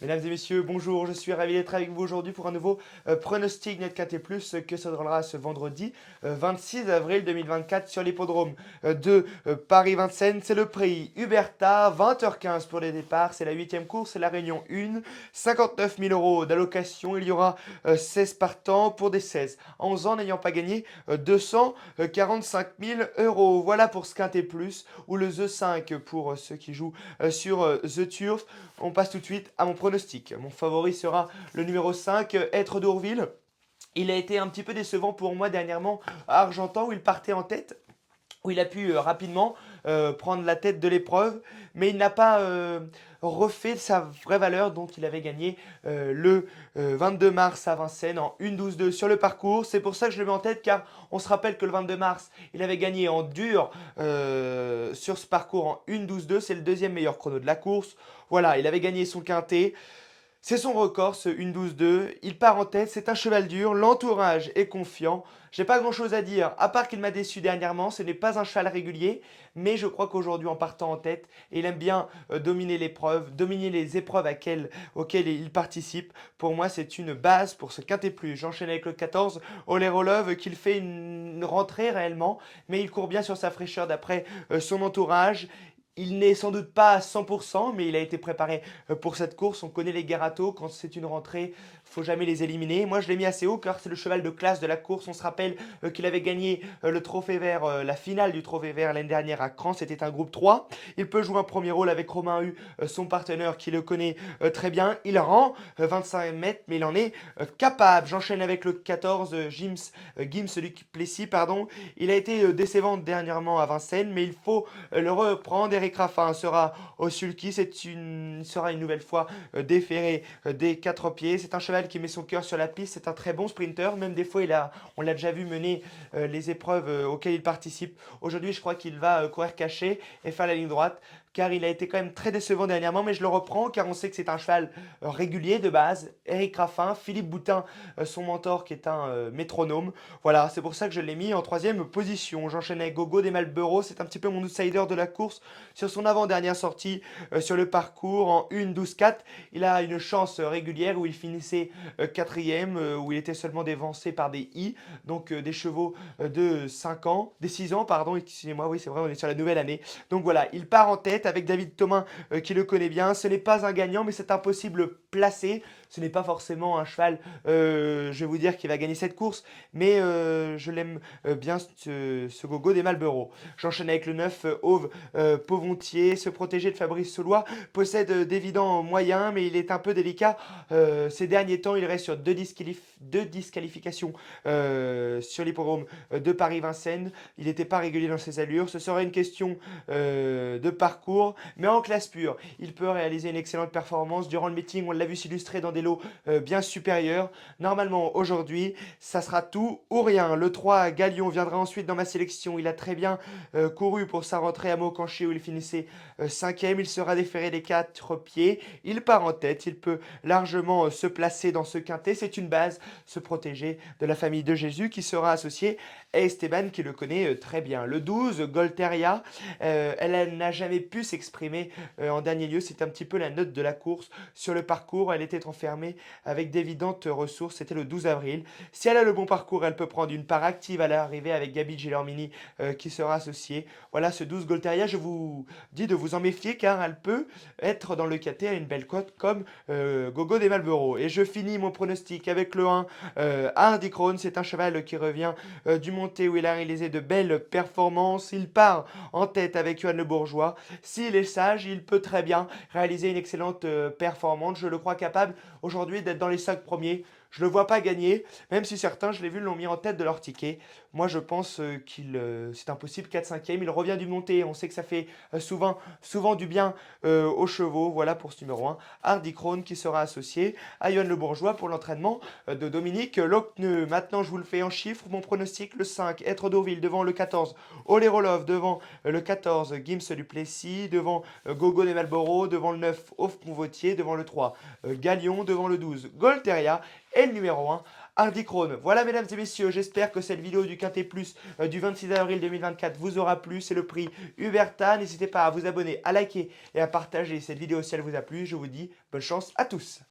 Mesdames et messieurs, bonjour, je suis ravi d'être avec vous aujourd'hui pour un nouveau pronostic NetKT+, que se donnera ce vendredi 26 avril 2024 sur l'hippodrome de Paris-Vincennes. C'est le prix Huberta, 20h15 pour les départs, c'est la 8e course, c'est la Réunion 1, 59 000 euros d'allocation, il y aura 16 partants pour des 16 à 11 ans n'ayant pas gagné 245 000 euros. Voilà pour ce quintet plus, ou le The 5 pour ceux qui jouent sur The Turf. On passe tout de suite à mon pronostic. Mon favori sera le numéro 5, Être d'Ourville. Il a été un petit peu décevant pour moi dernièrement à Argentan où il partait en tête, où il a pu rapidement prendre la tête de l'épreuve, mais il n'a pas refait sa vraie valeur dont il avait gagné le 22 mars à Vincennes en 1-12-2 sur le parcours. C'est pour ça que je le mets en tête, car on se rappelle que le 22 mars, il avait gagné en dur sur ce parcours en 1-12-2. C'est le deuxième meilleur chrono de la course. Voilà, il avait gagné son quintet. C'est son record, ce 1-12-2. Il part en tête, c'est un cheval dur. L'entourage est confiant. J'ai pas grand chose à dire, à part qu'il m'a déçu dernièrement. Ce n'est pas un cheval régulier, mais je crois qu'aujourd'hui, en partant en tête, il aime bien dominer l'épreuve, dominer les épreuves auxquelles il participe. Pour moi, c'est une base pour ce quintet plus. J'enchaîne avec le 14, Olerolov, qu'il fait une rentrée réellement, mais il court bien sur sa fraîcheur d'après son entourage. Il n'est sans doute pas à 100%, mais il a été préparé pour cette course. On connaît les Garato, quand c'est une rentrée, faut jamais les éliminer. Moi, je l'ai mis assez haut car c'est le cheval de classe de la course. On se rappelle qu'il avait gagné le trophée vert, la finale du trophée vert l'année dernière à Caen. C'était un groupe 3. Il peut jouer un premier rôle avec Romain Hu, son partenaire qui le connaît très bien. Il rend 25 mètres, mais il en est capable. J'enchaîne avec le 14, Gims Duplessis, pardon. Il a été décevant dernièrement à Vincennes, mais il faut le reprendre. Eric Raffin sera au sulky, sera une nouvelle fois déféré des 4 pieds. C'est un cheval qui met son cœur sur la piste, c'est un très bon sprinter, même des fois on l'a déjà vu mener les épreuves auxquelles il participe. Aujourd'hui, je crois qu'il va courir caché et faire la ligne droite, car il a été quand même très décevant dernièrement, mais je le reprends car on sait que c'est un cheval régulier de base. Eric Raffin, Philippe Boutin, son mentor qui est un métronome. Voilà, c'est pour ça que je l'ai mis en troisième position. J'enchaîne avec Gogo des Malboro, c'est un petit peu mon outsider de la course. Sur son avant-dernière sortie sur le parcours en 1-12-4, il a une chance régulière où il finissait quatrième, où il était seulement dévancé par des I, donc des chevaux de 5 ans, des 6 ans, pardon, excusez-moi, oui c'est vrai, on est sur la nouvelle année. Donc voilà, il part en tête avec David Thomain qui le connaît bien. Ce n'est pas un gagnant, mais c'est un possible placé. Ce n'est pas forcément un cheval, je vais vous dire, qui va gagner cette course, mais je l'aime bien, ce Gogo des Malboro. J'enchaîne avec le 9, Auve Pauvontier. Ce protégé de Fabrice Soulois possède d'évidents moyens, mais il est un peu délicat. Ces derniers temps, il reste sur deux disqualifications sur l'hippodrome de Paris-Vincennes. Il n'était pas régulier dans ses allures. Ce serait une question de parcours, mais en classe pure, il peut réaliser une excellente performance. Durant le meeting, on l'a vu s'illustrer dans des lots bien supérieurs. Normalement, aujourd'hui, ça sera tout ou rien. Le 3, Galion, viendra ensuite dans ma sélection. Il a très bien couru pour sa rentrée à Montcanché où il finissait 5e. Il sera déféré des 4 pieds. Il part en tête. Il peut largement se placer dans ce quintet. C'est une base, se protéger de la famille de Jésus qui sera associée à Esteban qui le connaît très bien. Le 12, Golteria, elle n'a jamais pu s'exprimer en dernier lieu. C'est un petit peu la note de la course. Sur le parcours, elle était enfermée avec d'évidentes ressources. C'était le 12 avril. Si elle a le bon parcours, elle peut prendre une part active à l'arrivée avec Gabi Gelormini qui sera associée. Voilà, ce 12 Golteria, je vous dis de vous en méfier car elle peut être dans le KT à une belle cote comme Gogo des Malboro. Et je finis mon pronostic avec le 1, Hardy Krone. C'est un cheval qui revient du Monté où il a réalisé de belles performances. Il part en tête avec Johan Le Bourgeois. S'il est sage, il peut très bien réaliser une excellente performance. Je le crois capable aujourd'hui d'être dans les 5 premiers. Je ne le vois pas gagner, même si certains, je l'ai vu, l'ont mis en tête de leur ticket. Moi, je pense c'est impossible, 4-5e. Il revient du monté. On sait que ça fait souvent du bien aux chevaux. Voilà pour ce numéro 1. Hardy Krone qui sera associé à Johan Le Bourgeois pour l'entraînement de Dominique Lochneux. Maintenant, je vous le fais en chiffres. Mon pronostic, le 5, Être d'Auville devant le 14, Olerolov devant le 14, Gims Duplessis, devant Gogo des Malboro, devant le 9, Off Convotier, devant le 3, Galion, devant le 12, Golteria et le numéro 1, Hardy Krone. Voilà mesdames et messieurs, j'espère que cette vidéo du Quintet Plus du 26 avril 2024 vous aura plu. C'est le prix Huberta. N'hésitez pas à vous abonner, à liker et à partager cette vidéo si elle vous a plu. Je vous dis bonne chance à tous.